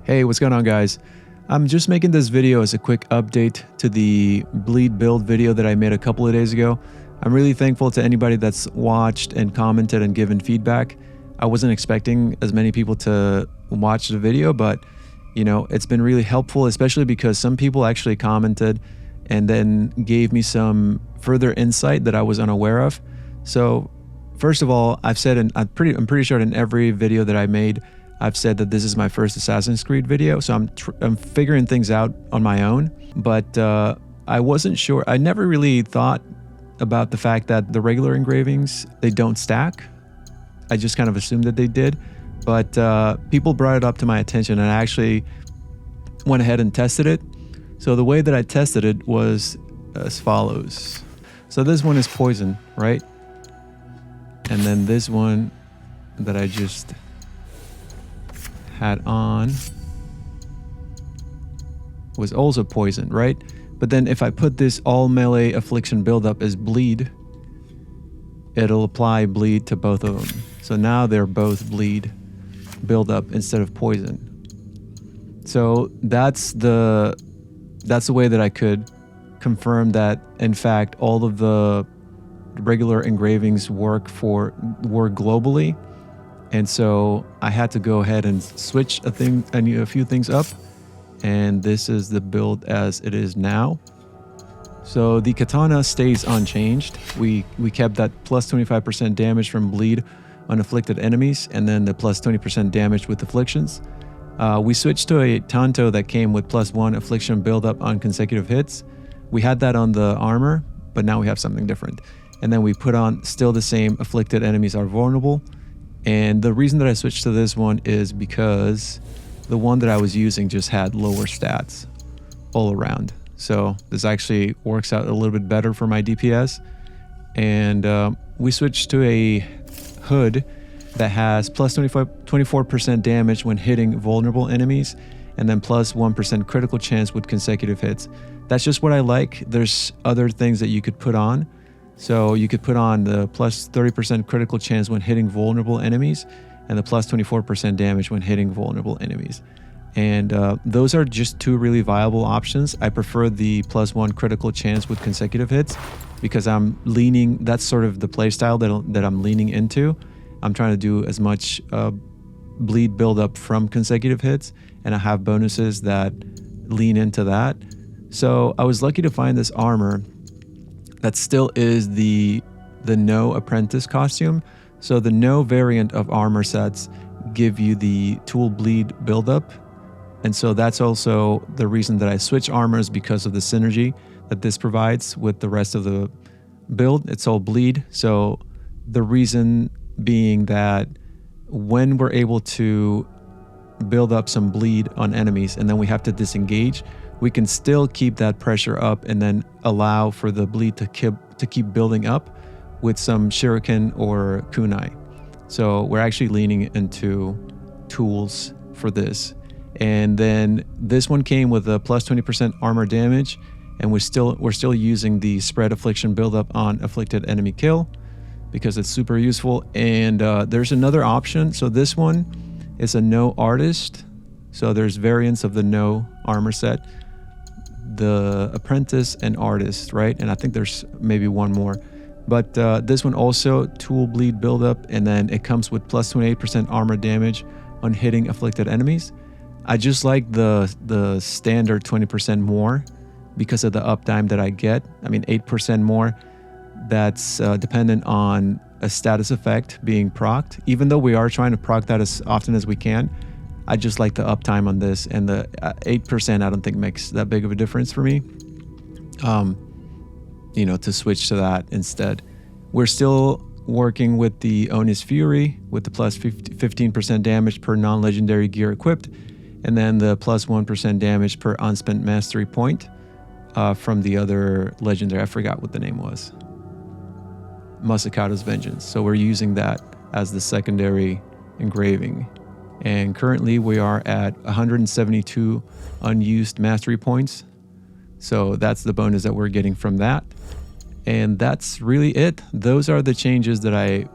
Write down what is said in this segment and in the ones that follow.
Hey, what's going on, guys? I'm just making this video as a quick update to the bleed build video that I made a couple of days ago. I'm really thankful to anybody that's watched and commented and given feedback. I wasn't expecting as many people to watch the video, but it's been really helpful, especially because some people actually commented and then gave me some further insight that I was unaware of. So first of all, I've said, and I'm pretty sure in every video that I made, I've said that this is my first Assassin's Creed video, so I'm figuring things out on my own. But I wasn't sure. I never really thought about the fact that the regular engravings, they don't stack. I just kind of assumed that they did. But people brought it up to my attention, and I actually went ahead and tested it. So the way that I tested it was as follows. So this one is poison, right? And then this one that I just had on was also poison, right? But then if I put this all melee affliction buildup as bleed, it'll apply bleed to both of them. So now they're both bleed buildup instead of poison. So that's the way that I could confirm that in fact all of the regular engravings work globally. And so I had to go ahead and switch a few things up, and this is the build as it is now. So the katana stays unchanged. We kept that plus 25% damage from bleed on afflicted enemies, and then the plus 20% damage with afflictions. We switched to a tanto that came with plus 1 affliction buildup on consecutive hits. We had that on the armor, but now we have something different. And then we put on still the same afflicted enemies are vulnerable. And the reason that I switched to this one is because the one that I was using just had lower stats all around. So this actually works out a little bit better for my DPS. And we switched to a hood that has plus 24% damage when hitting vulnerable enemies, and then plus 1% critical chance with consecutive hits. That's just what I like. There's other things that you could put on. So you could put on the plus 30% critical chance when hitting vulnerable enemies and the plus 24% damage when hitting vulnerable enemies. And those are just two really viable options. I prefer the plus 1 critical chance with consecutive hits because that's sort of the playstyle that I'm leaning into. I'm trying to do as much bleed buildup from consecutive hits, and I have bonuses that lean into that. So I was lucky to find this armor that still is the No Apprentice costume. So the No variant of armor sets give you the tool bleed buildup. And so that's also the reason that I switch armors, because of the synergy that this provides with the rest of the build. It's all bleed. So the reason being that when we're able to build up some bleed on enemies and then we have to disengage, we can still keep that pressure up and then allow for the bleed to keep building up with some shuriken or kunai. So we're actually leaning into tools for this. And then this one came with a plus 20% armor damage, and we're still using the spread affliction buildup on afflicted enemy kill because it's super useful. And there's another option. So this one is a No Artist. So there's variants of the No armor set, the Apprentice and Artist, right? And I think there's maybe one more. But this one also tool bleed buildup, and then it comes with plus 28% armor damage on hitting afflicted enemies. I just like the standard 20% more because of the uptime that I get. I mean, 8% more. That's dependent on a status effect being procced. Even though we are trying to proc that as often as we can, I just like the uptime on this, and the 8% I don't think makes that big of a difference for me. To switch to that instead. We're still working with the Onis Fury with the plus 15% damage per non-legendary gear equipped, and then the plus 1% damage per unspent mastery point from the other legendary. I forgot what the name was. Masakata's Vengeance. So we're using that as the secondary engraving. And currently we are at 172 unused mastery points. So that's the bonus that we're getting from that. And that's really it. Those are the changes that I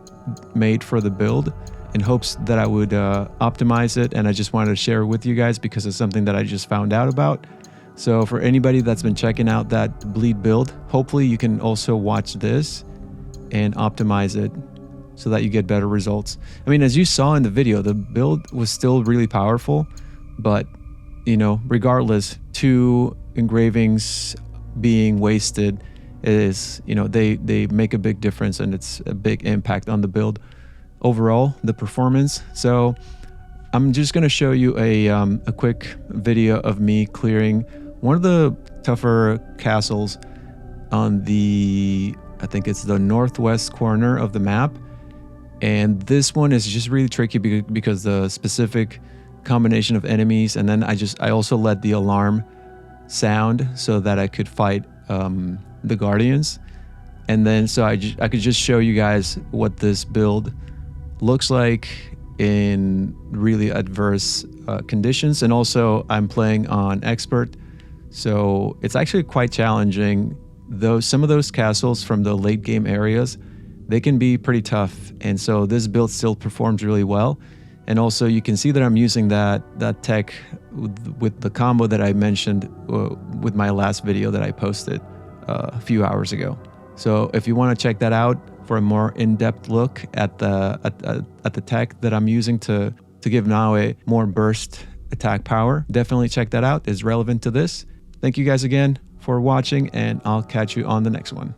made for the build. in hopes that I would optimize it, and I just wanted to share it with you guys because it's something that I just found out about. So for anybody that's been checking out that bleed build, hopefully you can also watch this and optimize it so that you get better results. I mean, as you saw in the video, the build was still really powerful, but you know, regardless, 2 engravings being wasted is, you know, they make a big difference, and it's a big impact on the build overall, the performance. So I'm just going to show you a quick video of me clearing one of the tougher castles on the, I think it's the northwest corner of the map. And this one is just really tricky because the specific combination of enemies, and then I also let the alarm sound so that I could fight the guardians. And then so I could just show you guys what this build looks like in really adverse conditions. And also I'm playing on expert, so it's actually quite challenging. Though some of those castles from the late game areas, they can be pretty tough, and so this build still performs really well. And also you can see that I'm using that tech with the combo that I mentioned with my last video that I posted a few hours ago. So if you want to check that out for a more in-depth look at the tech that I'm using to give Naoe more burst attack power, definitely check that out. It's relevant to this. Thank you guys again for watching, and I'll catch you on the next one.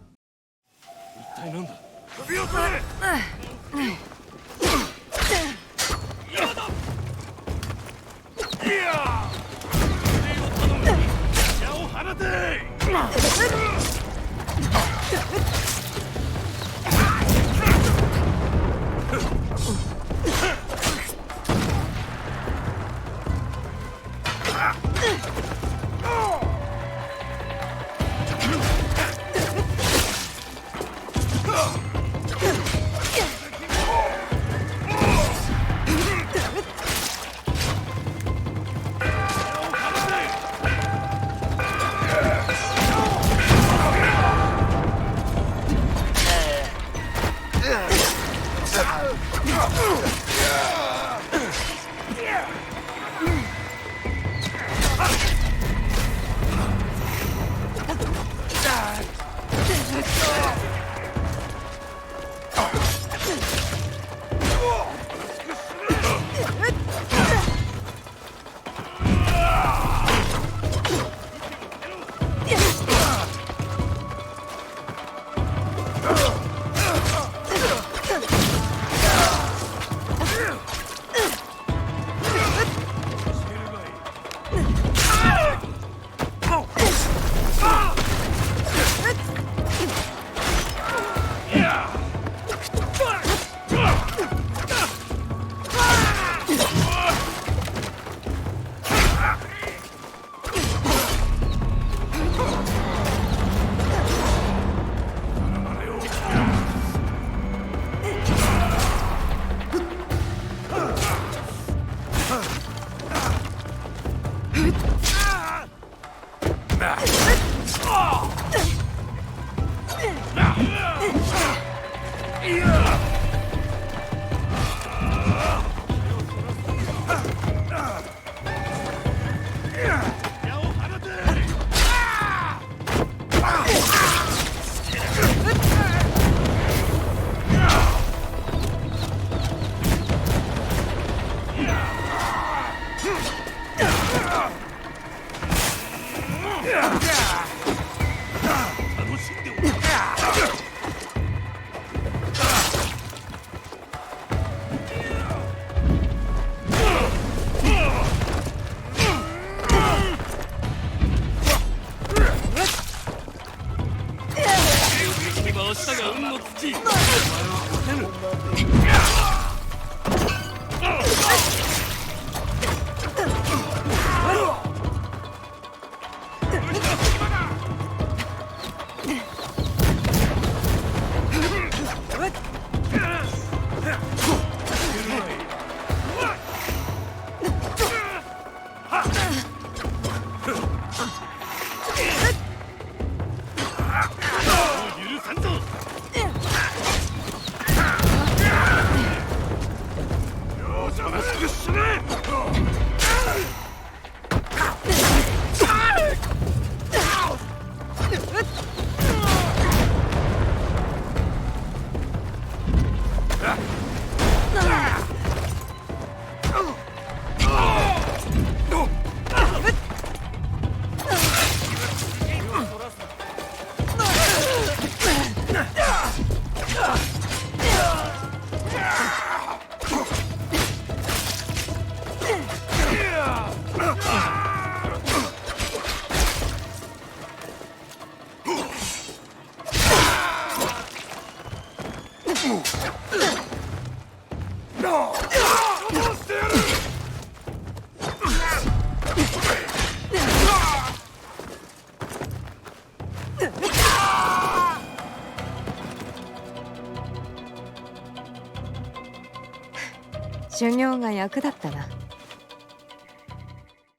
修行が役立ったな。